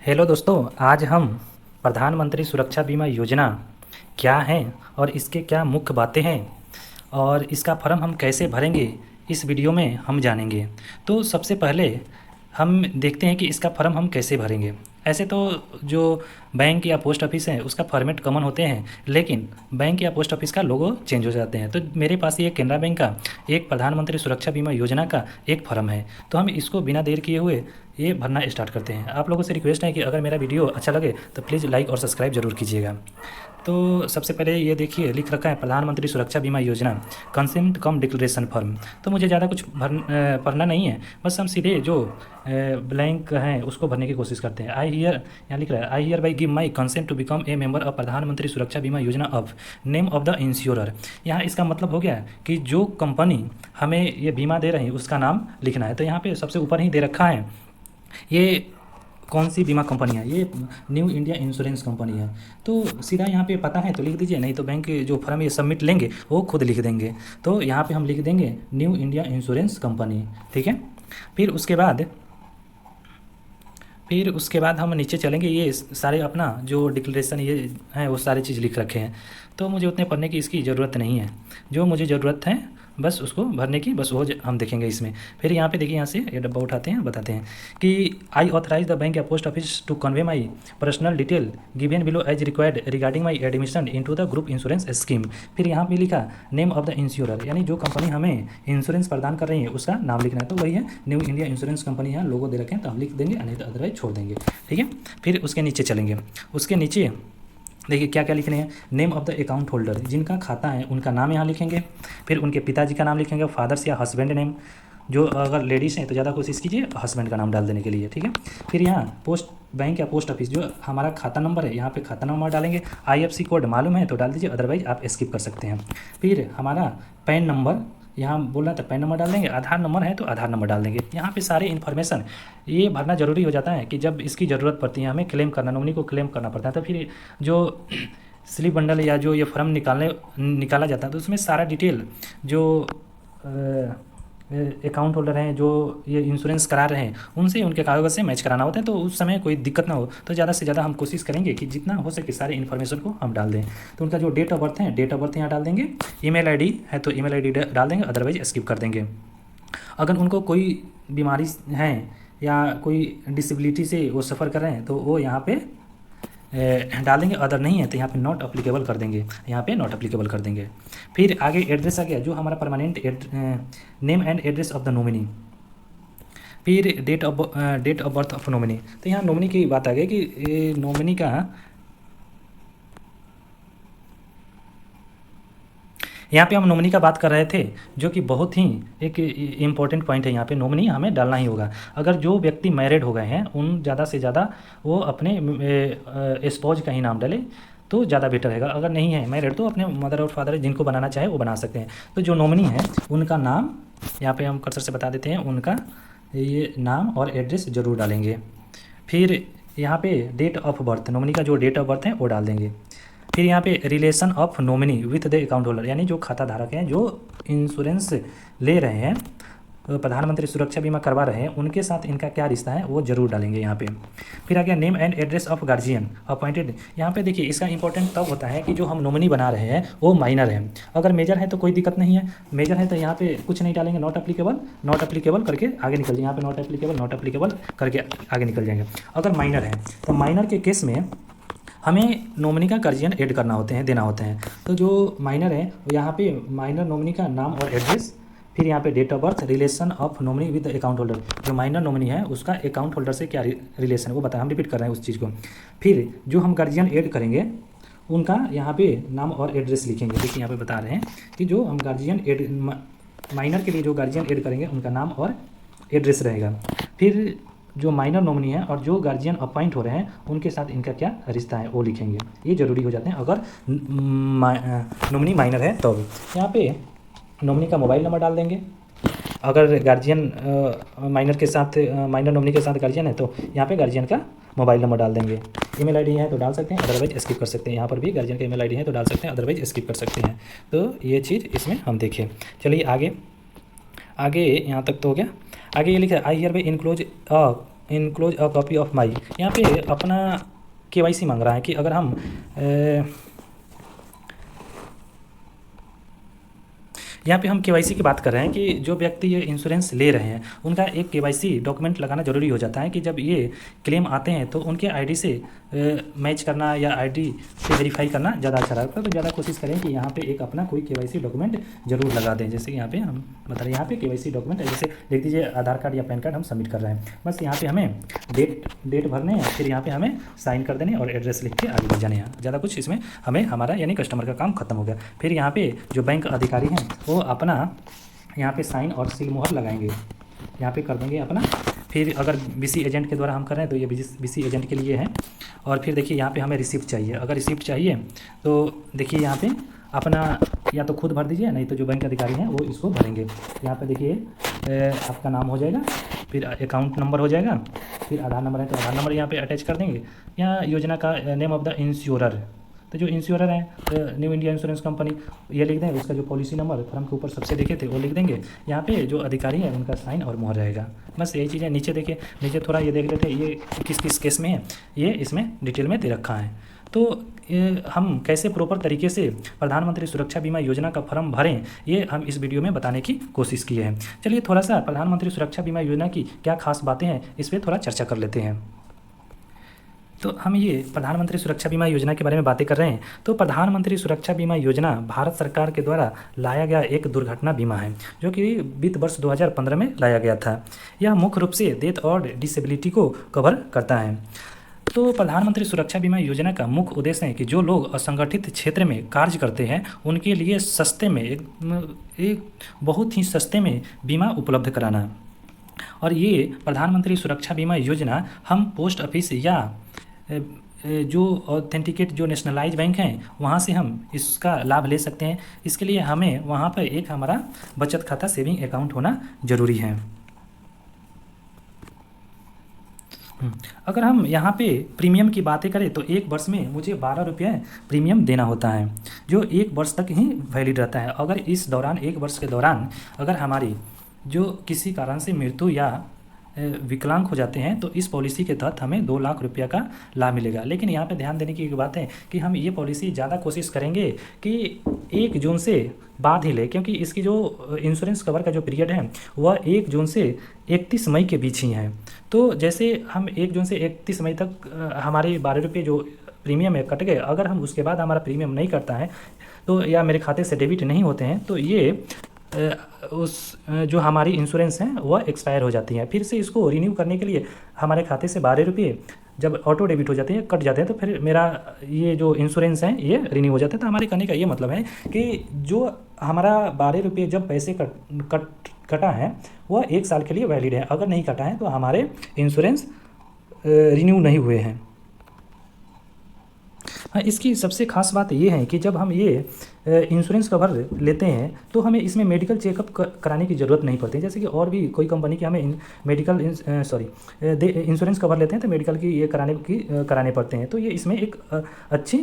Hello दोस्तों, आज हम प्रधानमंत्री सुरक्षा बीमा योजना क्या है और इसके क्या मुख्य बातें हैं और इसका फॉर्म हम कैसे भरेंगे, इस वीडियो में हम जानेंगे। तो सबसे पहले हम देखते हैं कि इसका फॉर्म हम कैसे भरेंगे। ऐसे तो जो बैंक या पोस्ट ऑफिस है उसका फॉर्मेट कॉमन होते हैं, लेकिन बैंक या पोस्ट ऑफिस का लोगो चेंज हो जाते हैं। तो मेरे पास ये केनरा बैंक का एक प्रधानमंत्री सुरक्षा बीमा योजना का एक फॉर्म है, तो हम इसको बिना देर किए हुए ये भरना स्टार्ट करते हैं। आप लोगों से रिक्वेस्ट है कि अगर मेरा वीडियो अच्छा लगे तो प्लीज़ लाइक और सब्सक्राइब जरूर कीजिएगा। तो सबसे पहले ये देखिए, लिख रखा है प्रधानमंत्री सुरक्षा बीमा योजना कंसेंट कम डिक्लेरेशन फॉर्म। तो मुझे ज़्यादा कुछ पढ़ना नहीं है, बस हम सीधे जो ब्लैंक हैं उसको भरने की कोशिश करते हैं। आई हियर, यहाँ लिख रहा है I hereby give my consent to become a member of Pradhan Mantri Suraksha Bima Yojana of name of the insurer. यहाँ इसका मतलब हो गया कि जो कंपनी हमें ये बीमा दे रही है उसका नाम लिखना है। तो यहाँ पे सबसे ऊपर ही दे रखा है ये कौन सी बीमा कंपनी है, ये न्यू इंडिया इंश्योरेंस कंपनी है। तो सीधा यहाँ पे पता है तो लिख दीजिए, नहीं तो बैंक के जो फॉर्म ये सबमिट लेंगे वो खुद लिख देंगे। तो यहाँ पे हम लिख देंगे न्यू इंडिया इंश्योरेंस कंपनी, ठीक है। फिर उसके बाद हम नीचे चलेंगे, ये सारे अपना जो डिक्लेरेशन ये हैं वो सारी चीज़ लिख रखे हैं। तो मुझे उतने पढ़ने की इसकी ज़रूरत नहीं है, जो मुझे ज़रूरत है बस उसको भरने की, बस वो हम देखेंगे इसमें। फिर यहाँ पे देखिए, यहाँ से ये डब्बा उठाते हैं, बताते हैं कि आई ऑथराइज द बैंक या post office to convey my personal detail given below as required regarding my admission into the group insurance scheme. फिर यहाँ पे लिखा नेम ऑफ द इंश्योरर, यानी जो कंपनी हमें इंश्योरेंस प्रदान कर रही है उसका नाम लिखना है। तो वही है न्यू इंडिया इंश्योरेंस कंपनी है, लोगो दे रखे हैं तो हम लिख देंगे, नहीं तो अदरवाइज छोड़ देंगे, ठीक है। फिर उसके नीचे चलेंगे, उसके नीचे देखिए क्या क्या लिखने हैं। Name of the account holder, जिनका खाता है उनका नाम यहाँ लिखेंगे। फिर उनके पिताजी का नाम लिखेंगे, फादर्स या हस्बैंड नेम, जो अगर लेडीज़ हैं तो ज़्यादा कोशिश कीजिए हस्बैंड का नाम डाल देने के लिए, ठीक है। फिर यहाँ पोस्ट बैंक या पोस्ट ऑफिस जो हमारा खाता नंबर है, यहाँ पे खाता नंबर डालेंगे। आईएफएससी कोड मालूम है तो डाल दीजिए, अदरवाइज आप स्किप कर सकते हैं। फिर हमारा पैन नंबर, यहाँ बोल रहा था पैन नंबर डाल देंगे। आधार नंबर है तो आधार नंबर डाल देंगे। यहाँ पे सारे इन्फॉर्मेशन ये भरना ज़रूरी हो जाता है कि जब इसकी ज़रूरत पड़ती है हमें क्लेम करना, नॉमिनी को क्लेम करना पड़ता है। तो फिर जो स्लिप बंडल या जो ये फॉर्म निकाला जाता है तो उसमें सारा डिटेल जो अकाउंट होल्डर हैं, जो ये इंश्योरेंस करा रहे हैं, उनसे उनके कागज़ से मैच कराना होता है। तो उस समय कोई दिक्कत ना हो, तो ज़्यादा से ज़्यादा हम कोशिश करेंगे कि जितना हो सके सारे इन्फॉर्मेशन को हम डाल दें। तो उनका जो डेट ऑफ बर्थ है, डेट ऑफ बर्थ यहाँ डाल देंगे। ईमेल आईडी है तो ईमेल आईडी डाल देंगे, अदरवाइज स्किप कर देंगे। अगर उनको कोई बीमारी है या कोई डिसेबिलिटी से वो सफ़र कर रहे हैं तो वो यहाँ पे डाल देंगे। अदर नहीं है तो यहाँ पे नॉट अप्लीकेबल कर देंगे, यहाँ पे नॉट अप्लीकेबल कर देंगे। फिर आगे एड्रेस आ गया, जो हमारा permanent name and address of the nominee. फिर date of birth of nominee. तो यहाँ नॉमिनी की बात आ गई कि नॉमिनी का, यहाँ पे हम नॉमिनी का बात कर रहे थे, जो कि बहुत ही एक इम्पॉर्टेंट पॉइंट है। यहाँ पे नॉमिनी हमें डालना ही होगा। अगर जो व्यक्ति मैरिड हो गए हैं उन ज़्यादा से ज़्यादा वो अपने स्पॉज का ही नाम डाले तो ज़्यादा बेटर रहेगा। अगर नहीं है मैरिड तो अपने मदर और फादर जिनको बनाना चाहे वो बना सकते हैं। तो जो नॉमिनी है उनका नाम यहाँ पे हम कर्सर से बता देते हैं, उनका ये नाम और एड्रेस ज़रूर डालेंगे। फिर यहाँ पे डेट ऑफ बर्थ, नॉमिनी का जो डेट ऑफ बर्थ है वो डाल देंगे। फिर यहाँ पे relation of nominee with the account holder, यानी जो खाता धारक हैं, जो इंश्योरेंस ले रहे हैं, प्रधानमंत्री सुरक्षा बीमा करवा रहे हैं, उनके साथ इनका क्या रिश्ता है वो जरूर डालेंगे यहाँ पे। फिर आ गया name and address of guardian appointed. यहाँ पे देखिए इसका इंपॉर्टेंट तब होता है कि जो हम नॉमिनी बना रहे हैं वो माइनर है। अगर मेजर है तो कोई दिक्कत नहीं है, मेजर है तो यहाँ पे कुछ नहीं डालेंगे, नॉट अप्लीकेबल करके आगे निकल जाए। यहाँ पे नॉट अप्लीकेबल करके आगे निकल जाएंगे। अगर माइनर है तो माइनर के केस में हमें नॉमिनी का गार्जियन ऐड करना होते हैं, देना होते हैं। तो जो माइनर है यहाँ पे माइनर नॉमिनी का नाम और एड्रेस, फिर यहाँ पे date of birth, relation of nominee with account holder, जो माइनर नॉमिनी है उसका अकाउंट होल्डर से क्या रिलेशन है वो बताएं, हम रिपीट कर रहे हैं उस चीज़ को। फिर जो हम गार्जियन ऐड करेंगे उनका यहाँ पे नाम और एड्रेस लिखेंगे। देखिए यहाँ पे बता रहे हैं कि जो हम गार्जियन ऐड, माइनर के लिए जो गार्जियन ऐड करेंगे उनका नाम और एड्रेस रहेगा। फिर जो माइनर नॉमिनी है और जो गार्जियन अपॉइंट हो रहे हैं उनके साथ इनका क्या रिश्ता है वो लिखेंगे। ये जरूरी हो जाते हैं अगर नॉमिनी माइनर है तो। यहाँ पे नॉमिनी का मोबाइल नंबर डाल देंगे। अगर गार्जियन माइनर के साथ, माइनर नॉमिनी के साथ गार्जियन है तो यहाँ पे गार्जियन का मोबाइल नंबर डाल देंगे। ईमेल आईडी है तो डाल सकते हैं, अदरवाइज स्किप कर सकते हैं। यहाँ पर भी गार्जियन का ईमेल आईडी है तो डाल सकते हैं, अदरवाइज स्किप कर सकते हैं। तो ये चीज़ इसमें हम देखें। चलिए आगे यहाँ तक तो हो गया। आगे ये लिखा है I here bye enclose a copy of my, यहाँ पे अपना केवाईसी मांग रहा है कि अगर हम यहाँ पे हम केवाईसी की बात कर रहे हैं कि जो व्यक्ति ये इंश्योरेंस ले रहे हैं उनका एक केवाईसी डॉक्यूमेंट लगाना ज़रूरी हो जाता है कि जब ये क्लेम आते हैं तो उनके आईडी से मैच करना या आईडी से वेरीफाई करना ज़्यादा अच्छा रहता है। तो ज़्यादा कोशिश करें कि यहाँ पे एक अपना कोई केवाईसी डॉक्यूमेंट जरूर लगा दें। जैसे यहाँ पे हम बता रहे हैं, यहाँ पे केवाईसी डॉक्यूमेंट जैसे देख दीजिए आधार कार्ड या पैन कार्ड हम सबमिट कर रहे हैं। बस यहाँ पे हमें डेट भरने हैं, फिर यहाँ पे हमें साइन कर देने और एड्रेस लिख के आगे बढ़ जाने हैं। ज़्यादा कुछ इसमें हमें हमारा यानी कस्टमर का काम खत्म हो गया। फिर यहाँ पे जो बैंक अधिकारी हैं वो अपना यहाँ पे साइन और सील मोहर लगाएंगे, यहाँ पे कर देंगे अपना। फिर अगर बीसी एजेंट के द्वारा हम कर रहे हैं तो ये बीसी एजेंट के लिए है। और फिर देखिए यहाँ पे हमें रिसिप्ट चाहिए। अगर रिसिप्ट चाहिए तो देखिए यहाँ पे अपना या तो खुद भर दीजिए, नहीं तो जो बैंक अधिकारी हैं वो इसको भरेंगे। यहाँ पे देखिए आपका नाम हो जाएगा, फिर अकाउंट नंबर हो जाएगा, फिर आधार नंबर है तो आधार नंबर यहाँ पे अटैच कर देंगे। यहाँ योजना का नेम ऑफ द इंश्योरर, तो जो इंश्योरर है न्यू इंडिया इंश्योरेंस कंपनी ये लिख दें। उसका जो पॉलिसी नंबर फॉर्म के ऊपर सबसे देखे थे वो लिख देंगे। यहाँ पे जो अधिकारी है उनका साइन और मोहर रहेगा। बस यही चीज़ें। नीचे देखिए, नीचे थोड़ा ये देख लेते हैं ये किस किस केस में है, ये इसमें डिटेल में दे रखा है। तो हम कैसे प्रॉपर तरीके से प्रधानमंत्री सुरक्षा बीमा योजना का फॉर्म भरें ये हम इस वीडियो में बताने की कोशिश की है। चलिए थोड़ा सा प्रधानमंत्री सुरक्षा बीमा योजना की क्या खास बातें हैं इस पर थोड़ा चर्चा कर लेते हैं। तो हम ये प्रधानमंत्री सुरक्षा बीमा योजना के बारे में बातें कर रहे हैं। तो प्रधानमंत्री सुरक्षा बीमा योजना भारत सरकार के द्वारा लाया गया एक दुर्घटना बीमा है जो कि वित्त वर्ष 2015 में लाया गया था। यह मुख्य रूप से डेथ और डिसेबिलिटी को कवर करता है। तो प्रधानमंत्री सुरक्षा बीमा योजना का मुख्य उद्देश्य है कि जो लोग असंगठित क्षेत्र में कार्य करते हैं उनके लिए सस्ते में एक बहुत ही सस्ते में बीमा उपलब्ध कराना। और ये प्रधानमंत्री सुरक्षा बीमा योजना हम पोस्ट ऑफिस या जो ऑथेंटिकेट जो नेशनलाइज बैंक हैं वहाँ से हम इसका लाभ ले सकते हैं। इसके लिए हमें वहाँ पर एक हमारा बचत खाता सेविंग अकाउंट होना ज़रूरी है। अगर हम यहाँ पे प्रीमियम की बातें करें तो एक वर्ष में मुझे 12 रुपये प्रीमियम देना होता है जो एक वर्ष तक ही वैलिड रहता है। अगर इस दौरान एक वर्ष के दौरान अगर हमारी जो किसी कारण से मृत्यु या विकलांग हो जाते हैं तो इस पॉलिसी के तहत हमें 2 लाख रुपया का लाभ मिलेगा। लेकिन यहाँ पे ध्यान देने की एक बात है कि हम ये पॉलिसी ज़्यादा कोशिश करेंगे कि 1 जून से बाद ही ले, क्योंकि इसकी जो इंश्योरेंस कवर का जो पीरियड है वह 1 जून से 31 मई के बीच ही है। तो जैसे हम 1 जून से 31 मई तक हमारे 12 रुपये जो प्रीमियम है कट गए, अगर हम उसके बाद हमारा प्रीमियम नहीं करता है तो या मेरे खाते से डेबिट नहीं होते हैं तो ये उस जो हमारी इंश्योरेंस है वह एक्सपायर हो जाती है। फिर से इसको रिन्यू करने के लिए हमारे खाते से 12 रुपये जब ऑटो डेबिट हो जाते हैं कट जाते हैं तो फिर मेरा ये जो इंश्योरेंस है ये रिन्यू हो जाता है। तो हमारे कहने का ये मतलब है कि जो हमारा 12 रुपये जब पैसे कटा है वह 1 साल के लिए वैलिड है। अगर नहीं कटा है तो हमारे इंश्योरेंस रिन्यू नहीं हुए हैं। हाँ, इसकी सबसे खास बात ये है कि जब हम ये इंश्योरेंस कवर लेते हैं तो हमें इसमें मेडिकल चेकअप कराने की ज़रूरत नहीं पड़ती। जैसे कि और भी कोई कंपनी की हमें मेडिकल इंश्योरेंस कवर लेते हैं तो मेडिकल की ये कराने पड़ते हैं। तो ये इसमें एक अच्छी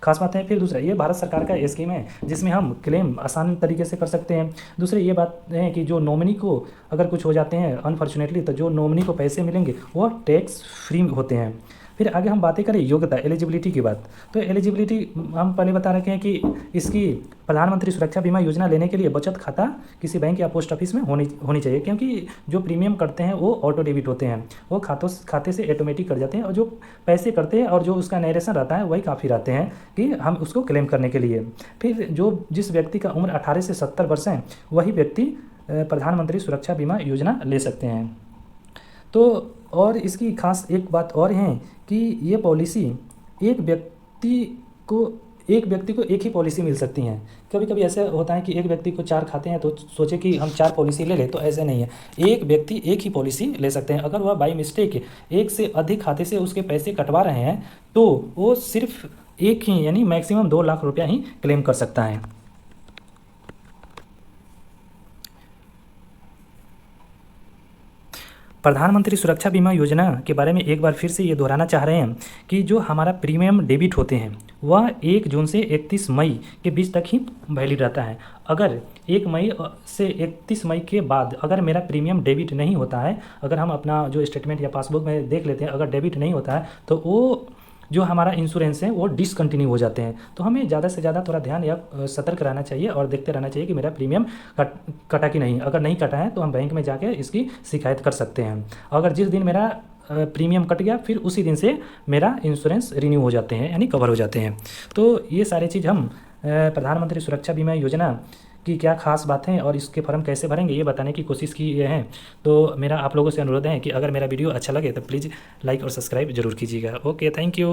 खास बात है। फिर दूसरा, ये भारत सरकार का स्कीम है जिसमें हम क्लेम आसान तरीके से कर सकते हैं। दूसरी ये बात है कि जो नॉमिनी को अगर कुछ हो जाते हैं अनफॉर्चुनेटली तो जो नॉमिनी को पैसे मिलेंगे वह टैक्स फ्री होते हैं। फिर आगे हम बातें करें योग्यता एलिजिबिलिटी की बात, तो एलिजिबिलिटी हम पहले बता रखे हैं कि इसकी प्रधानमंत्री सुरक्षा बीमा योजना लेने के लिए बचत खाता किसी बैंक या पोस्ट ऑफिस में होनी चाहिए, क्योंकि जो प्रीमियम करते हैं वो ऑटो डेबिट होते हैं, वो खाते से ऑटोमेटिक कट जाते हैं और जो पैसे करते हैं और जो उसका नरेशन रहता है वही काफ़ी रहते हैं कि हम उसको क्लेम करने के लिए। फिर जो जिस व्यक्ति का उम्र 18 से 70 वर्ष है वही व्यक्ति प्रधानमंत्री सुरक्षा बीमा योजना ले सकते हैं। तो और इसकी खास एक बात और है कि ये पॉलिसी एक व्यक्ति को एक ही पॉलिसी मिल सकती हैं। कभी कभी ऐसा होता है कि एक व्यक्ति को 4 खाते हैं तो सोचे कि हम 4 पॉलिसी ले लें, तो ऐसे नहीं है। एक व्यक्ति एक ही पॉलिसी ले सकते हैं। अगर वह बाई मिस्टेक एक से अधिक खाते से उसके पैसे कटवा रहे हैं तो वो सिर्फ एक ही यानी मैक्सिमम 2 लाख रुपया ही क्लेम कर सकता है। प्रधानमंत्री सुरक्षा बीमा योजना के बारे में एक बार फिर से ये दोहराना चाह रहे हैं कि जो हमारा प्रीमियम डेबिट होते हैं वह 1 जून से 31 मई के बीच तक ही वैलिड रहता है। अगर 1 मई से 31 मई के बाद अगर मेरा प्रीमियम डेबिट नहीं होता है, अगर हम अपना जो स्टेटमेंट या पासबुक में देख लेते हैं, अगर डेबिट नहीं होता है तो वो जो हमारा इंश्योरेंस है वो डिसकंटिन्यू हो जाते हैं। तो हमें ज़्यादा से ज़्यादा थोड़ा ध्यान या सतर्क रहना चाहिए और देखते रहना चाहिए कि मेरा प्रीमियम कटा कि नहीं। अगर नहीं कटा है तो हम बैंक में जाके इसकी शिकायत कर सकते हैं। अगर जिस दिन मेरा प्रीमियम कट गया फिर उसी दिन से मेरा इंश्योरेंस रिन्यू हो जाते हैं, यानी कवर हो जाते हैं। तो ये सारी चीज़ हम प्रधानमंत्री सुरक्षा बीमा योजना की क्या खास बातें और इसके फॉर्म कैसे भरेंगे ये बताने की कोशिश की है। तो मेरा आप लोगों से अनुरोध है कि अगर मेरा वीडियो अच्छा लगे तो प्लीज़ लाइक और सब्सक्राइब जरूर कीजिएगा। Okay, thank you.